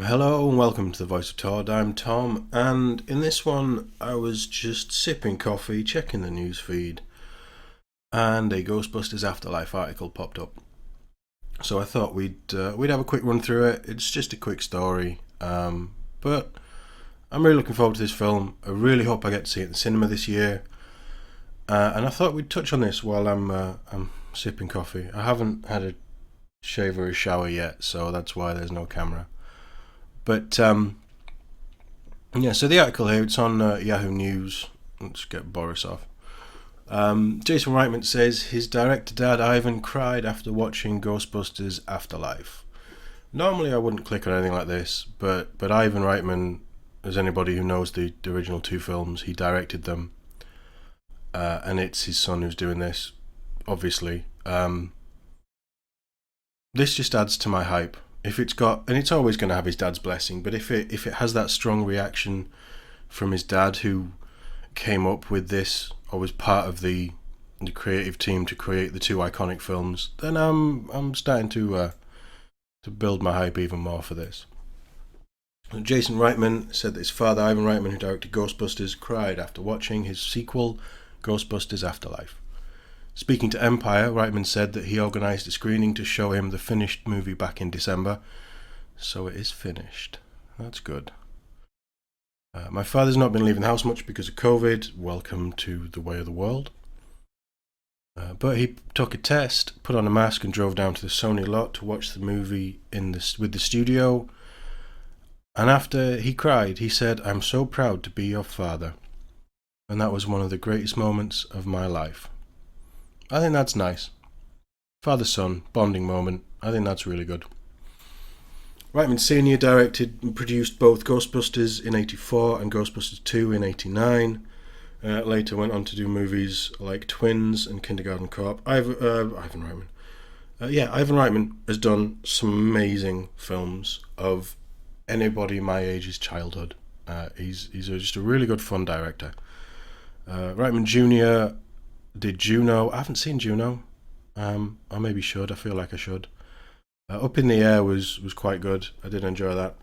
Hello and welcome to the Voice of TOD. I'm Tom, and in this one I was just sipping coffee, checking the news feed, and a Ghostbusters Afterlife article popped up. So I thought we'd have a quick run through it. It's just a quick story, but I'm really looking forward to this film. I really hope I get to see it in the cinema this year, and I thought we'd touch on this while I'm sipping coffee. I haven't had a shave or a shower yet, so that's why there's no camera. But yeah, so the article here, it's on Yahoo News. Let's get Boris off. Jason Reitman says his director dad Ivan cried after watching Ghostbusters Afterlife. Normally I wouldn't click on anything like this, but Ivan Reitman, as anybody who knows the original two films, he directed them. And it's his son who's doing this, obviously. This just adds to my hype. If it's got, and it's always going to have his dad's blessing, but if it has that strong reaction from his dad, who came up with this or was part of the creative team to create the two iconic films, then I'm starting to build my hype even more for this. Jason Reitman said that his father, Ivan Reitman, who directed Ghostbusters, cried after watching his sequel, Ghostbusters Afterlife. Speaking to Empire, Reitman said that he organised a screening to show him the finished movie back in December. So it is finished. That's good. My father's not been leaving the house much because of COVID. Welcome to the way of the world. But he took a test, put on a mask and drove down to the Sony lot to watch the movie with the studio. And after he cried, he said, "I'm so proud to be your father. And that was one of the greatest moments of my life." I think that's nice. Father-son, bonding moment. I think that's really good. Reitman Sr. directed and produced both Ghostbusters in '84 and Ghostbusters 2 in '89. Later went on to do movies like Twins and Kindergarten Cop. Ivan Reitman. Ivan Reitman has done some amazing films of anybody my age's childhood. He's just a really good, fun director. Reitman Jr. did Juno. I haven't seen Juno. I maybe should. I feel like I should. Up in the Air was quite good. I did enjoy that.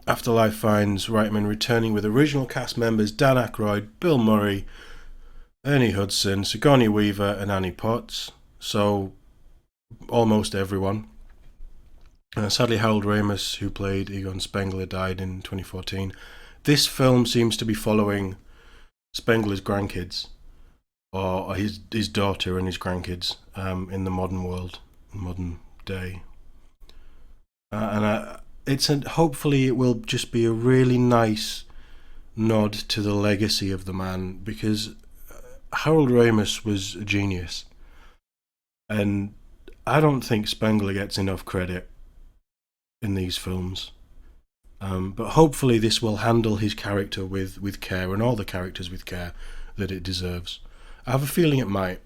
Afterlife finds Reitman returning with original cast members Dan Aykroyd, Bill Murray, Ernie Hudson, Sigourney Weaver, and Annie Potts. So almost everyone. Sadly, Harold Ramis, who played Egon Spengler, died in 2014. This film seems to be following Spengler's grandkids, or his daughter and his grandkids, in the modern world, modern day. Hopefully it will just be a really nice nod to the legacy of the man, because Harold Ramis was a genius, and I don't think Spengler gets enough credit in these films. But hopefully this will handle his character with care, and all the characters with care that it deserves. I have a feeling it might.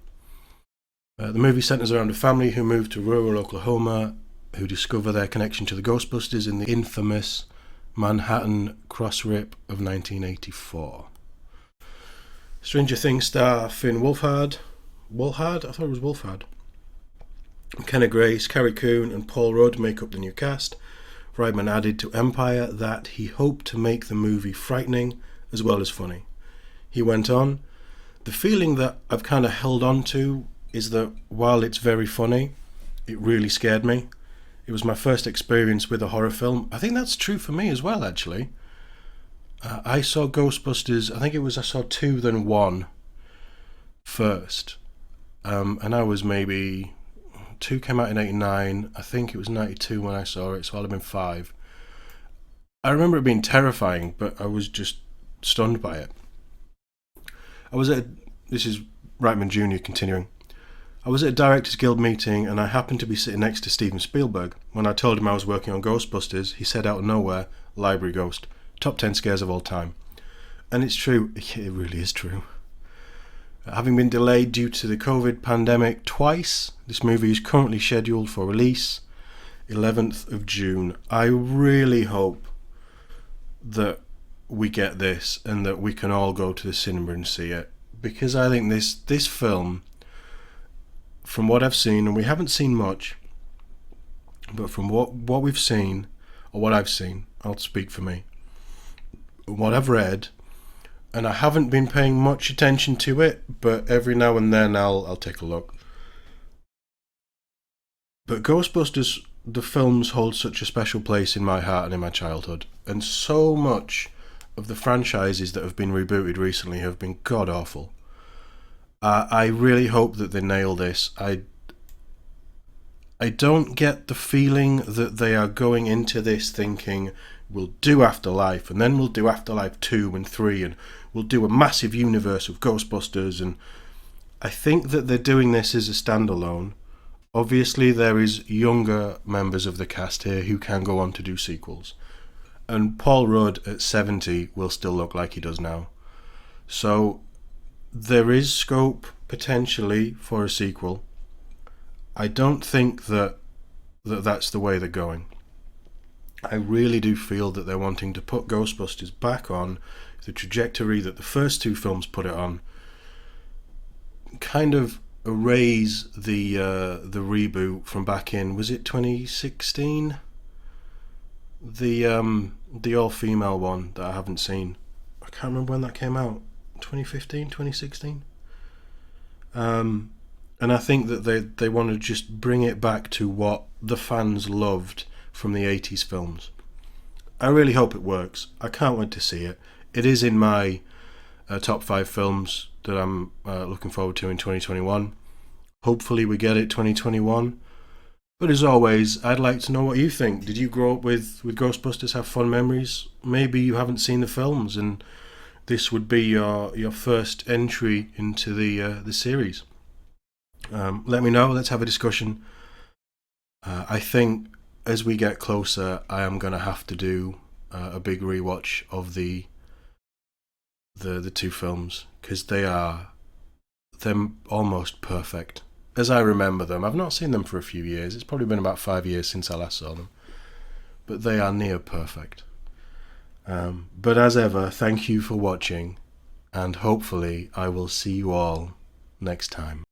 The movie centers around a family who move to rural Oklahoma, who discover their connection to the Ghostbusters in the infamous Manhattan cross rip of 1984. Stranger Things star Finn Wolfhard? I thought it was Wolfhard. McKenna Grace, Carrie Coon, and Paul Rudd make up the new cast. Reitman added to Empire that he hoped to make the movie frightening as well as funny. He went on, "The feeling that I've kind of held on to is that while it's very funny, it really scared me. It was my first experience with a horror film." I think that's true for me as well, actually. I saw Ghostbusters, I saw 2 then 1 first. And I was maybe... 2 came out in '89. I think it was '92 when I saw it, so I'll have been 5. I remember it being terrifying, but I was just stunned by it. This is Reitman Jr. continuing. "I was at a Directors Guild meeting and I happened to be sitting next to Steven Spielberg. When I told him I was working on Ghostbusters, he said out of nowhere, 'Library Ghost, top 10 scares of all time.' And it's true. It really is true. Having been delayed due to the COVID pandemic twice, this movie is currently scheduled for release 11th of June. I really hope that we get this and that we can all go to the cinema and see it, because I think this film, from what I've seen, and we haven't seen much, But from what we've seen, or what I've seen, I'll speak for me. What I've read, and I haven't been paying much attention to it, but every now and then I'll take a look. But Ghostbusters, the films, hold such a special place in my heart and in my childhood, and so much of the franchises that have been rebooted recently have been god awful. I really hope that they nail this. I don't get the feeling that they are going into this thinking we'll do Afterlife and then we'll do Afterlife 2 and 3 and we'll do a massive universe of Ghostbusters. And I think that they're doing this as a standalone. Obviously there is younger members of the cast here who can go on to do sequels. And Paul Rudd at 70 will still look like he does now. So there is scope potentially for a sequel. I don't think that's the way they're going. I really do feel that they're wanting to put Ghostbusters back on the trajectory that the first two films put it on. Kind of erase the reboot from back in, was it 2016? The all-female one that I haven't seen. I can't remember when that came out. 2015, 2016? And I think that they want to just bring it back to what the fans loved from the 80s films. I really hope it works. I can't wait to see it. It is in my top 5 films that I'm looking forward to in 2021. Hopefully we get it 2021. But as always, I'd like to know what you think. Did you grow up with Ghostbusters, have fun memories? Maybe you haven't seen the films and this would be your first entry into the series. Let me know. Let's have a discussion. I think as we get closer, I am going to have to do a big rewatch of the two films because they're almost perfect as I remember them. I've not seen them for a few years. It's probably been about 5 years since I last saw them, but they are near perfect. But as ever, thank you for watching, and hopefully I will see you all next time.